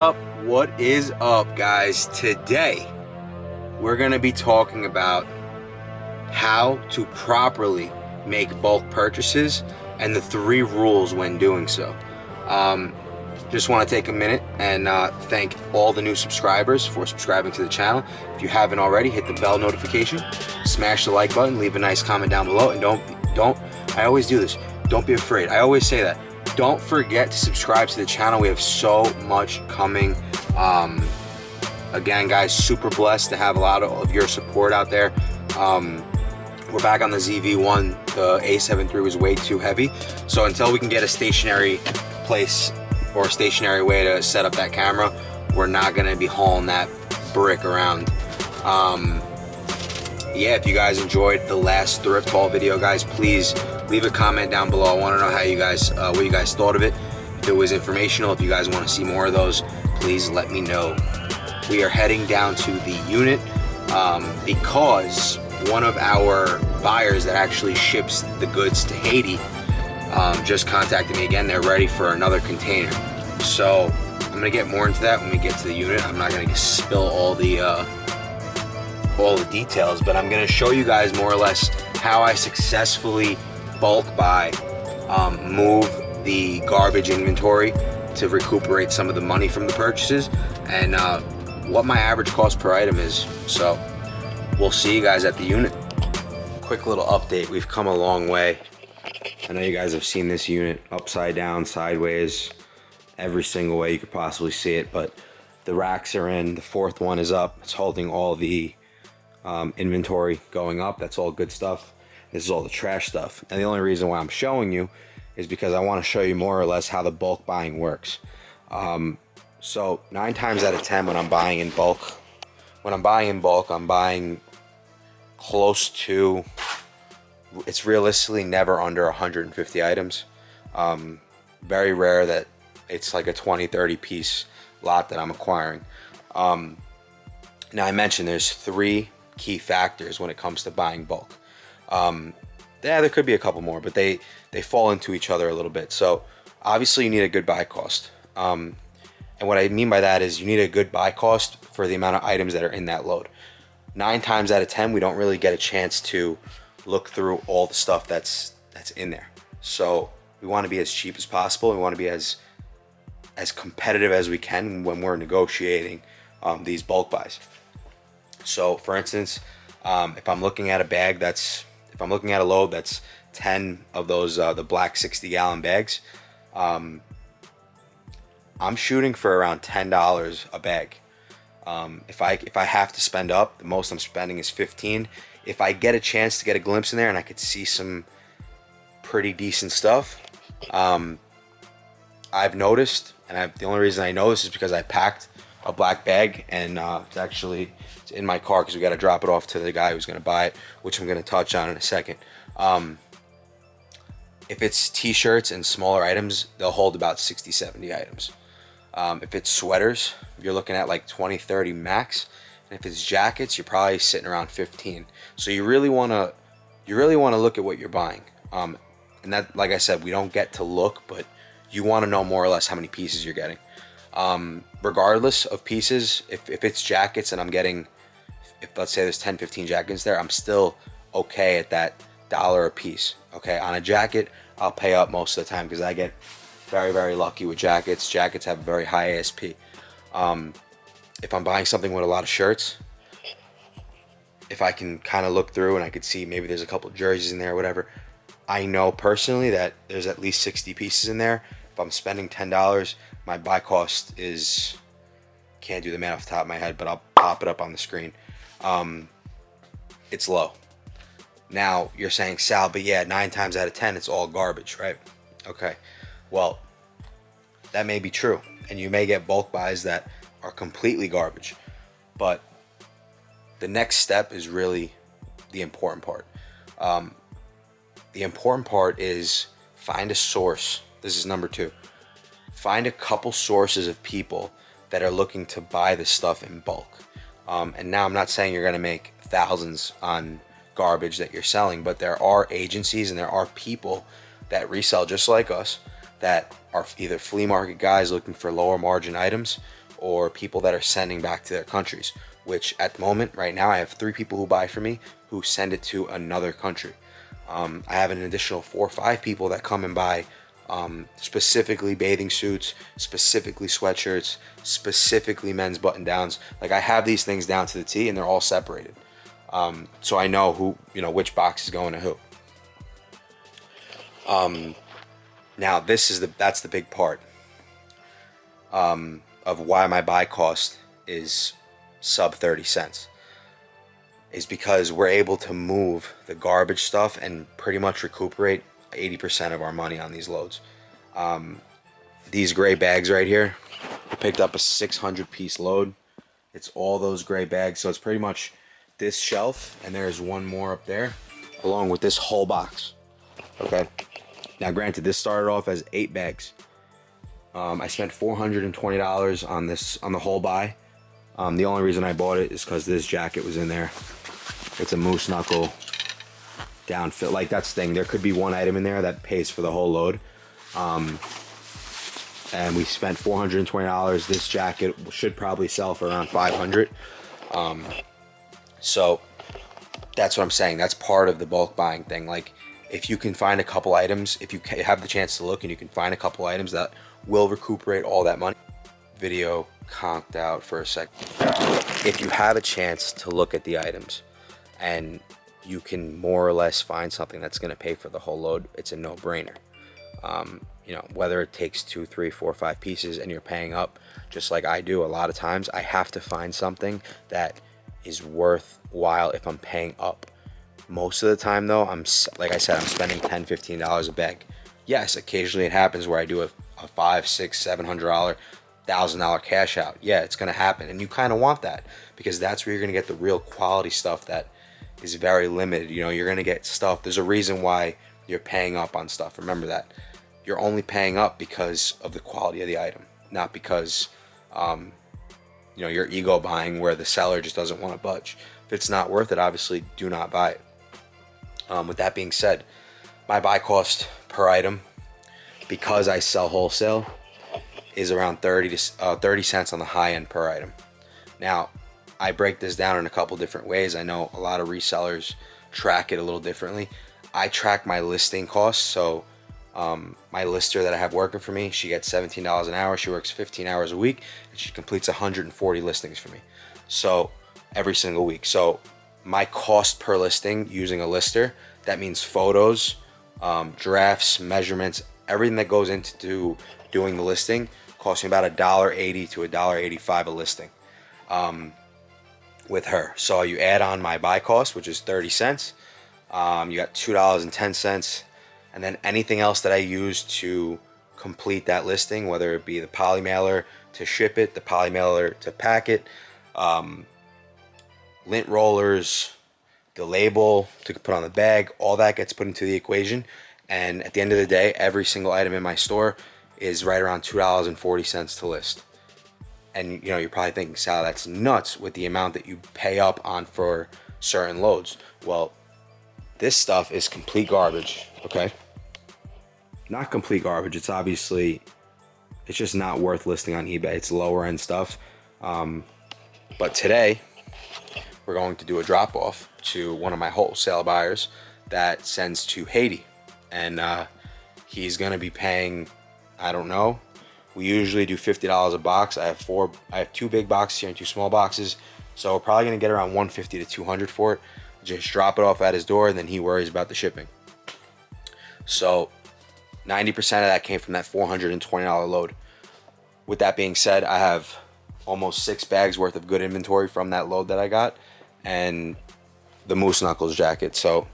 What is up, guys? Today we're going to be talking about how to properly make bulk purchases and the 3 rules when doing so. Just want to take a minute and thank all the new subscribers for subscribing to the channel. If you haven't already, hit the bell notification, smash the like button, leave a nice comment down below, and don't I always do this, don't be afraid. I always say that. Don't forget to subscribe to the channel. We have so much coming. Again, guys, super blessed to have a lot of your support out there. We're back on the ZV-1. The A7 III was way too heavy. So until we can get a stationary place or a stationary way to set up that camera, we're not gonna be hauling that brick around. Yeah, if you guys enjoyed the last thrift haul video, guys, please leave a comment down below. I want to know how you guys, what you guys thought of it. If it was informational, if you guys want to see more of those, please let me know. We are heading down to the unit because one of our buyers that actually ships the goods to Haiti just contacted me again. They're ready for another container. So I'm gonna get more into that when we get to the unit. I'm not gonna spill all the details, but I'm gonna show you guys more or less how I successfully bulk buy, move the garbage inventory to recuperate some of the money from the purchases, and what my average cost per item is. So we'll see you guys at the unit. Quick little update, we've come a long way. I know you guys have seen this unit upside down, sideways, every single way you could possibly see it, but the racks are in, the 4th one is up. It's holding all the inventory going up. That's all good stuff. This is all the trash stuff, and the only reason why I'm showing you is because I want to show you more or less how the bulk buying works. So 9 times out of 10 when I'm buying in bulk, I'm buying close to, it's realistically never under 150 items. Very rare that it's like a 20-30 piece lot that I'm acquiring. Now I mentioned there's 3 key factors when it comes to buying bulk. Yeah, there could be a couple more, but they fall into each other a little bit. So obviously you need a good buy cost. And what I mean by that is you need a good buy cost for the amount of items that are in that load. 9 times out of 10, we don't really get a chance to look through all the stuff that's in there. So we want to be as cheap as possible. We want to be as competitive as we can when we're negotiating these bulk buys. So for instance, if I'm looking at a load that's 10 of those the black 60-gallon bags, I'm shooting for around $10 a bag. If I have to spend up, the most I'm spending is 15. If I get a chance to get a glimpse in there and I could see some pretty decent stuff, I've noticed, and the only reason I know this is because I packed a black bag, and it's in my car because we got to drop it off to the guy who's going to buy it, which I'm going to touch on in a second. If it's t-shirts and smaller items, they'll hold about 60-70 items. If it's sweaters, you're looking at like 20-30 max, and if it's jackets, you're probably sitting around 15. So you really want to look at what you're buying. And that, like I said, we don't get to look, but you want to know more or less how many pieces you're getting. Regardless of pieces, if it's jackets and I'm getting, if let's say there's 10-15 jackets there, I'm still okay at that $1 a piece. Okay, on a jacket I'll pay up most of the time because I get very, very lucky with jackets. Jackets have a very high ASP. If I'm buying something with a lot of shirts, if I can kind of look through and I could see maybe there's a couple jerseys in there or whatever, I know personally that there's at least 60 pieces in there. If I'm spending $10, my buy cost is, can't do the math off the top of my head, but I'll pop it up on the screen. It's low. Now you're saying, Sal, but yeah, 9 times out of 10 it's all garbage, right? Okay, well, that may be true, and you may get bulk buys that are completely garbage, but the next step is really the important part. The important part is find a source. This is number 2. Find a couple sources of people that are looking to buy this stuff in bulk. And now I'm not saying you're going to make thousands on garbage that you're selling, but there are agencies and there are people that resell just like us that are either flea market guys looking for lower margin items, or people that are sending back to their countries, which at the moment right now I have 3 people who buy for me who send it to another country. I have an additional 4 or 5 people that come and buy specifically bathing suits, specifically sweatshirts, specifically men's button downs. Like, I have these things down to the T, and they're all separated. So I know who, which box is going to who. Now that's the big part of why my buy cost is sub 30 cents. Is because we're able to move the garbage stuff and pretty much recuperate 80% of our money on these loads. These gray bags right here, I picked up a 600 piece load. It's all those gray bags, so it's pretty much this shelf, and there's one more up there, along with this whole box. Okay. Now, granted, this started off as 8 bags. I spent $420 on the whole buy. The only reason I bought it is because this jacket was in there. It's a moose knuckle down fit. Like, that's the thing. There could be one item in there that pays for the whole load. And we spent $420. This jacket should probably sell for around $500. So that's what I'm saying. That's part of the bulk buying thing. Like, if you can find a couple items, if you have the chance to look and you can find a couple items that will recuperate all that money. Video conked out for a second. If you have a chance to look at the items and you can more or less find something that's going to pay for the whole load, it's a no-brainer. Whether it takes 2, 3, 4, 5 pieces and you're paying up, just like I do a lot of times, I have to find something that is worthwhile if I'm paying up. Most of the time, though, like I said, I'm spending $10, $15 a bag. Yes, occasionally it happens where I do a $500, $600, $700, $1,000 cash out. Yeah, it's going to happen, and you kind of want that because that's where you're going to get the real quality stuff that is very limited. You're going to get stuff. There's a reason why you're paying up on stuff. Remember that. You're only paying up because of the quality of the item, not because you're ego buying where the seller just doesn't want to budge. If it's not worth it, obviously do not buy it. With that being said, my buy cost per item, because I sell wholesale, is around 30 cents on the high end per item. Now, I break this down in a couple different ways. I know a lot of resellers track it a little differently. I track my listing costs. So my lister that I have working for me, she gets $17 an hour. She works 15 hours a week, and she completes 140 listings for me. So every single week. So my cost per listing using a lister, that means photos, drafts, measurements, everything that goes into doing the listing, costs me about $1.80 to $1.85 a listing with her. So you add on my buy cost, which is 30 cents. You got $2.10, and then anything else that I use to complete that listing, whether it be the poly mailer to ship it, the poly mailer to pack it, lint rollers, the label to put on the bag, all that gets put into the equation. And at the end of the day, every single item in my store is right around $2.40 to list. And you're probably thinking, Sal, that's nuts with the amount that you pay up on for certain loads. Well, this stuff is complete garbage, okay? Not complete garbage. It's just not worth listing on eBay. It's lower end stuff. But today, we're going to do a drop off to one of my wholesale buyers that sends to Haiti. And he's going to be paying, I don't know. We usually do $50 a box. I have 2 big boxes here and 2 small boxes. So we're probably going to get around $150 to $200 for it. Just drop it off at his door, and then he worries about the shipping. So 90% of that came from that $420 load. With that being said, I have almost 6 bags worth of good inventory from that load that I got, and the Moose Knuckles jacket. So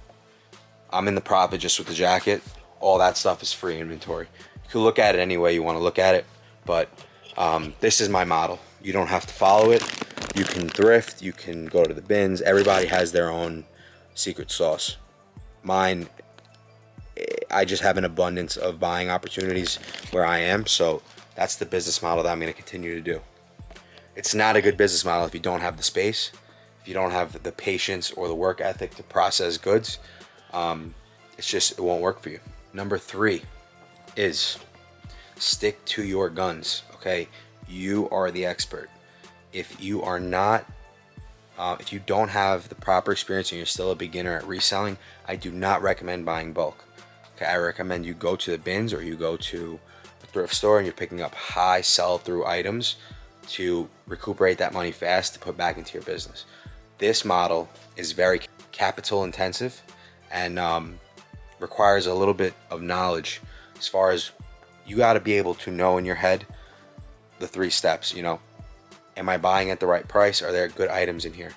I'm in the profit just with the jacket. All that stuff is free inventory. You can look at it any way you want to look at it, but this is my model. You don't have to follow it. You can thrift, you can go to the bins. Everybody has their own secret sauce. Mine, I just have an abundance of buying opportunities where I am, so that's the business model that I'm going to continue to do. It's not a good business model if you don't have the space, if you don't have the patience or the work ethic to process goods. It won't work for you. Number 3 is stick to your guns, okay? You are the expert. If you are not, if you don't have the proper experience and you're still a beginner at reselling, I do not recommend buying bulk. Okay, I recommend you go to the bins or you go to a thrift store and you're picking up high sell-through items to recuperate that money fast to put back into your business. This model is very capital intensive and requires a little bit of knowledge as far as you got to be able to know in your head the 3 steps. You know, am I buying at the right price? Are there good items in here?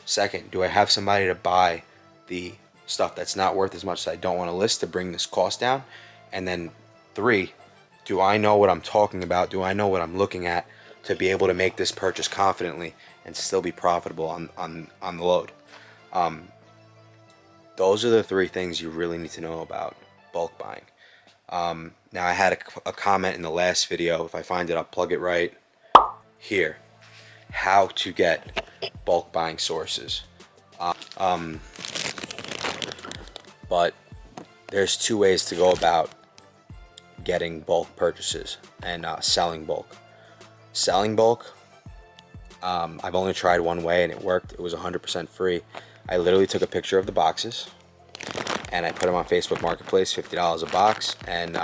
Second, do I have somebody to buy the stuff that's not worth as much as I don't want to list to bring this cost down? And then 3, do I know what I'm talking about? Do I know what I'm looking at to be able to make this purchase confidently and still be profitable on the load? Those are the 3 things you really need to know about bulk buying. Now I had a comment in the last video. If I find it, I'll plug it right here. How to get bulk buying sources. But there's 2 ways to go about getting bulk purchases and selling bulk. Selling bulk, I've only tried one way and it worked. It was 100% free. I literally took a picture of the boxes and I put them on Facebook Marketplace, $50 a box, and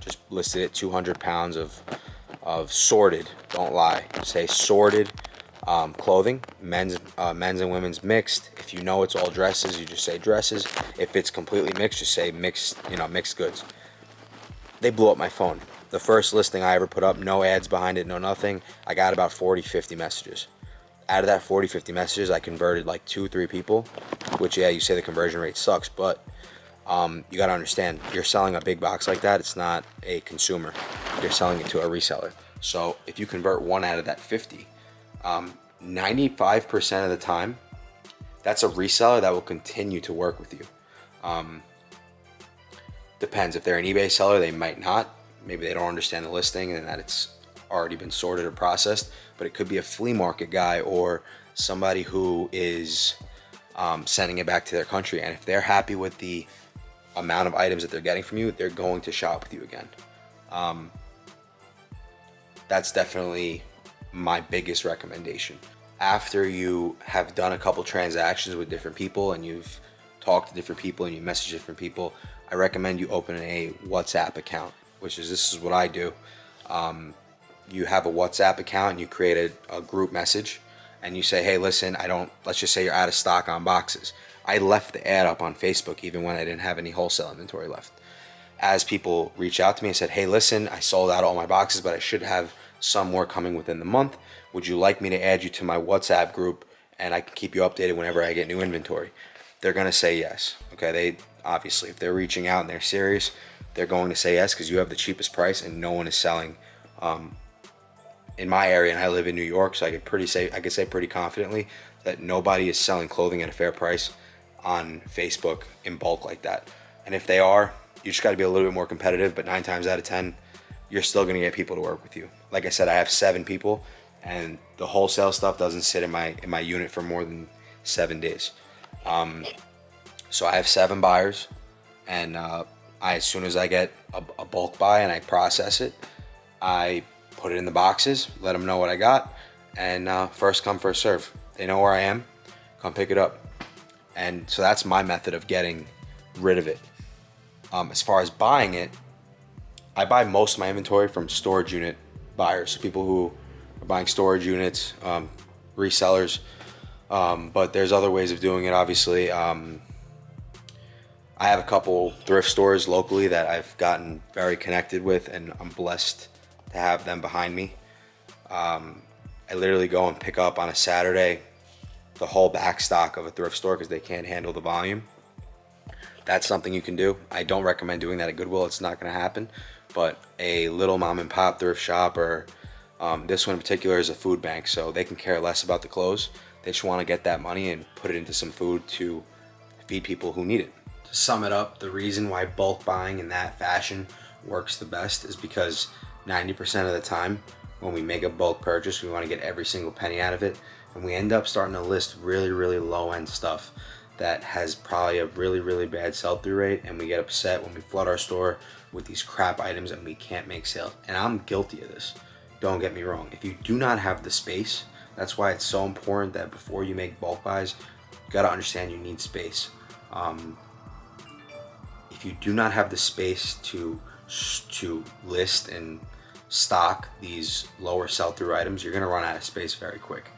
just listed it 200 pounds of sorted, don't lie, say sorted clothing, men's and women's mixed. If you know it's all dresses, you just say dresses. If it's completely mixed, just say mixed, mixed goods. They blew up my phone. The first listing I ever put up, no ads behind it, no nothing, I got about 40-50 messages. Out of that 40-50 messages, I converted like 2-3 people, which, yeah, you say the conversion rate sucks, but you got to understand, you're selling a big box like that, it's not a consumer. You're selling it to a reseller. So if you convert 1 out of that 50, 95% of the time, that's a reseller that will continue to work with you. Depends. If they're an eBay seller, they might not. Maybe they don't understand the listing and that it's already been sorted or processed, but it could be a flea market guy or somebody who is sending it back to their country. And if they're happy with the amount of items that they're getting from you, they're going to shop with you again. That's definitely my biggest recommendation. After you have done a couple transactions with different people and you've talked to different people and you message different people, I recommend you open a WhatsApp account, this is what I do. You have a WhatsApp account and you create a group message and you say, hey, listen, let's just say you're out of stock on boxes. I left the ad up on Facebook even when I didn't have any wholesale inventory left. As people reach out to me and said, hey, listen, I sold out all my boxes, but I should have some more coming within the month. Would you like me to add you to my WhatsApp group and I can keep you updated whenever I get new inventory? They're going to say yes. Okay, they obviously, if they're reaching out and they're serious, they're going to say yes because you have the cheapest price and no one is selling in my area, and I live in New York, so I could say pretty confidently that nobody is selling clothing at a fair price on Facebook in bulk like that. And if they are, you just got to be a little bit more competitive, but 9 times out of 10, you're still going to get people to work with you. Like I said, I have 7 people, and the wholesale stuff doesn't sit in my unit for more than 7 days. So I have 7 buyers, and as soon as I get a bulk buy and I process it, I put it in the boxes, let them know what I got, and first come, first serve. They know where I am, come pick it up. And so that's my method of getting rid of it. As far as buying it, I buy most of my inventory from storage unit buyers, so people who are buying storage units, resellers, but there's other ways of doing it, obviously. I have a couple thrift stores locally that I've gotten very connected with, and I'm blessed to have them behind me. I literally go and pick up on a Saturday the whole back stock of a thrift store because they can't handle the volume. That's something you can do. I don't recommend doing that at Goodwill. It's not going to happen. But a little mom and pop thrift shop, or this one in particular is a food bank, so they can care less about the clothes. They just want to get that money and put it into some food to feed people who need it. To sum it up, the reason why bulk buying in that fashion works the best is because 90% of the time when we make a bulk purchase, we want to get every single penny out of it, and we end up starting to list really, really low-end stuff that has probably a really, really bad sell-through rate, and we get upset when we flood our store with these crap items and we can't make sales. And I'm guilty of this. Don't get me wrong. If you do not have the space, that's why it's so important that before you make bulk buys, you gotta understand you need space. If you do not have the space to list and stock these lower sell-through items, you're gonna run out of space very quick.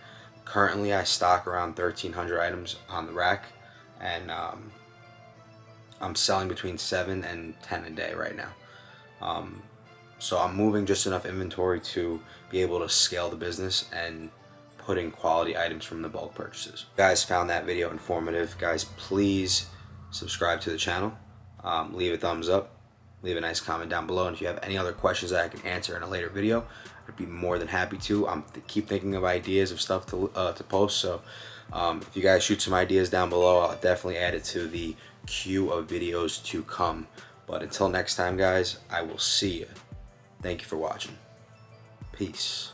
Currently, I stock around 1,300 items on the rack, and I'm selling between 7 and 10 a day right now. So I'm moving just enough inventory to be able to scale the business and put in quality items from the bulk purchases. If you guys found that video informative, guys, please subscribe to the channel, leave a thumbs up, leave a nice comment down below, and if you have any other questions that I can answer in a later video, I'd be more than happy to. Keep thinking of ideas of stuff to post, so if you guys shoot some ideas down below, I'll definitely add it to the queue of videos to come. But until next time, guys, I will see you. Thank you for watching. Peace.